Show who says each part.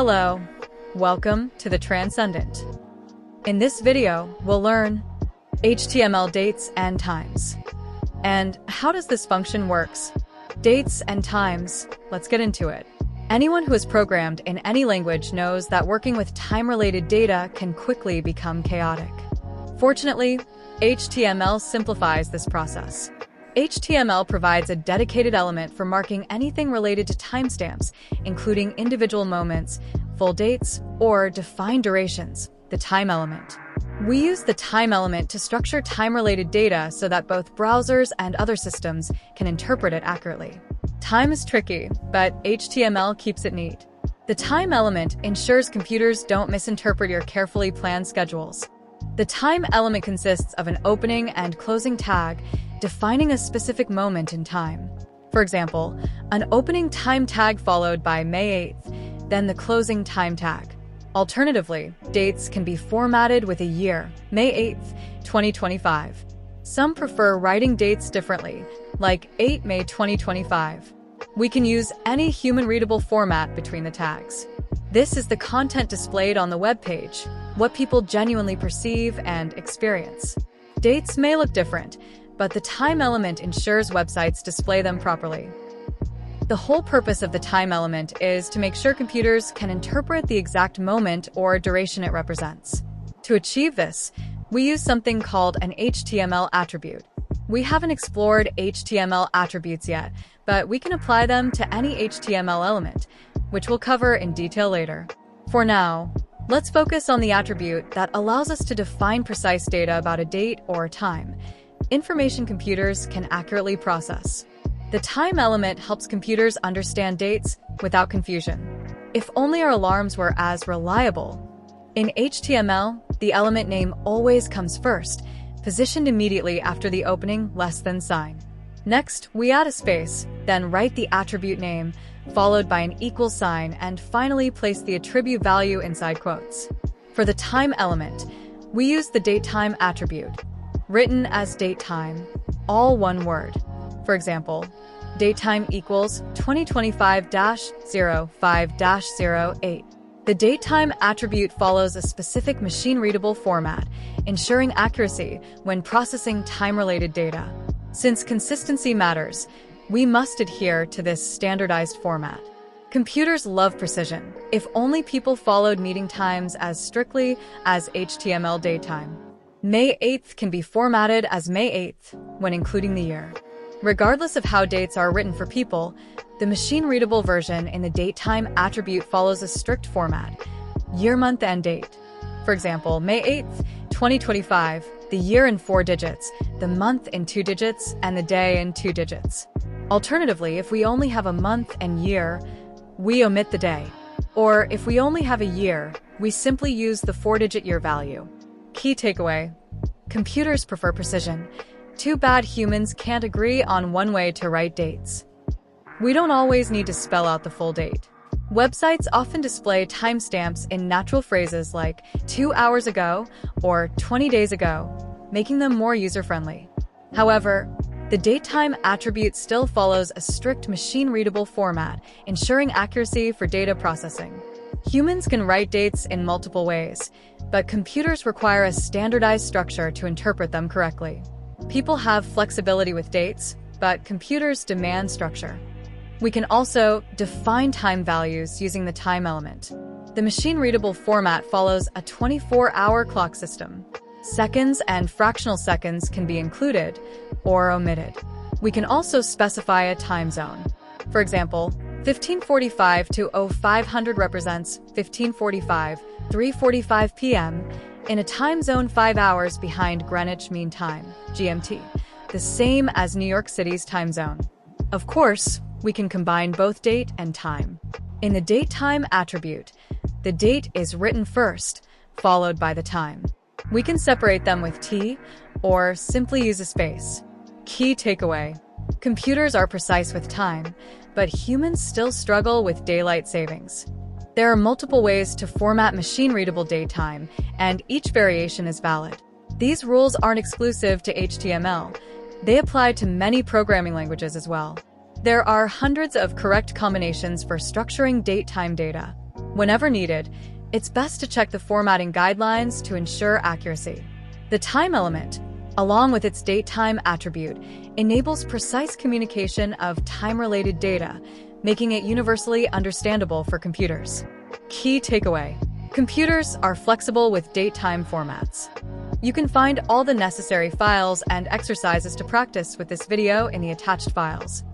Speaker 1: Hello, welcome to the Transcendent. In this video, we'll learn HTML dates and times. And how does this function works? Dates and times, let's get into it. Anyone who is programmed in any language knows that working with time-related data can quickly become chaotic. Fortunately, HTML simplifies this process. HTML provides a dedicated element for marking anything related to timestamps, including individual moments, full dates, or defined durations, the time element. We use the time element to structure time-related data so that both browsers and other systems can interpret it accurately. Time is tricky, but HTML keeps it neat. The time element ensures computers don't misinterpret your carefully planned schedules. The time element consists of an opening and closing tag defining a specific moment in time. For example, an opening time tag followed by May 8th, then the closing time tag. Alternatively, dates can be formatted with a year, May 8th, 2025. Some prefer writing dates differently, like 8 May 2025. We can use any human-readable format between the tags. This is the content displayed on the web page, what people genuinely perceive and experience. Dates may look different, but the time element ensures websites display them properly. The whole purpose of the time element is to make sure computers can interpret the exact moment or duration it represents. To achieve this, we use something called an HTML attribute. We haven't explored HTML attributes yet, but we can apply them to any HTML element, which we'll cover in detail later. For now, let's focus on the attribute that allows us to define precise data about a date or time. Information computers can accurately process. The time element helps computers understand dates without confusion. If only our alarms were as reliable. In HTML, the element name always comes first, positioned immediately after the opening less than sign. Next, we add a space, then write the attribute name, followed by an equal sign, and finally place the attribute value inside quotes. For the time element, we use the datetime attribute, written as datetime, all one word. For example, datetime equals 2025-05-08. The datetime attribute follows a specific machine-readable format, ensuring accuracy when processing time-related data. Since consistency matters, we must adhere to this standardized format. Computers love precision. If only people followed meeting times as strictly as HTML datetime. May 8th can be formatted as May 8th when including the year. Regardless of how dates are written for people, the machine-readable version in the datetime attribute follows a strict format: year, month, and date. For example, May 8th, 2025, the year in 4 digits, the month in 2 digits, and the day in 2 digits. Alternatively, if we only have a month and year, we omit the day. Or if we only have a year, we simply use the 4-digit year value. Key takeaway: computers prefer precision. Too bad humans can't agree on one way to write dates. We don't always need to spell out the full date. Websites often display timestamps in natural phrases like 2 hours ago or 20 days ago, making them more user-friendly. However, the datetime attribute still follows a strict machine-readable format, ensuring accuracy for data processing. Humans can write dates in multiple ways, but computers require a standardized structure to interpret them correctly. People have flexibility with dates, but computers demand structure. We can also define time values using the time element. The machine-readable format follows a 24-hour clock system. Seconds and fractional seconds can be included or omitted. We can also specify a time zone. For example, 1545 to 0500 represents 1545, 3:45 p.m. in a time zone 5 hours behind Greenwich Mean Time, GMT, the same as New York City's time zone. Of course, we can combine both date and time. In the datetime attribute, the date is written first, followed by the time. We can separate them with T or simply use a space. Key takeaway: computers are precise with time, but humans still struggle with daylight savings. There are multiple ways to format machine-readable datetime, and each variation is valid. These rules aren't exclusive to HTML. They apply to many programming languages as well. There are hundreds of correct combinations for structuring datetime data. Whenever needed, it's best to check the formatting guidelines to ensure accuracy. The time element, along with its datetime attribute, enables precise communication of time-related data, making it universally understandable for computers. Key takeaway: computers are flexible with datetime formats. You can find all the necessary files and exercises to practice with this video in the attached files.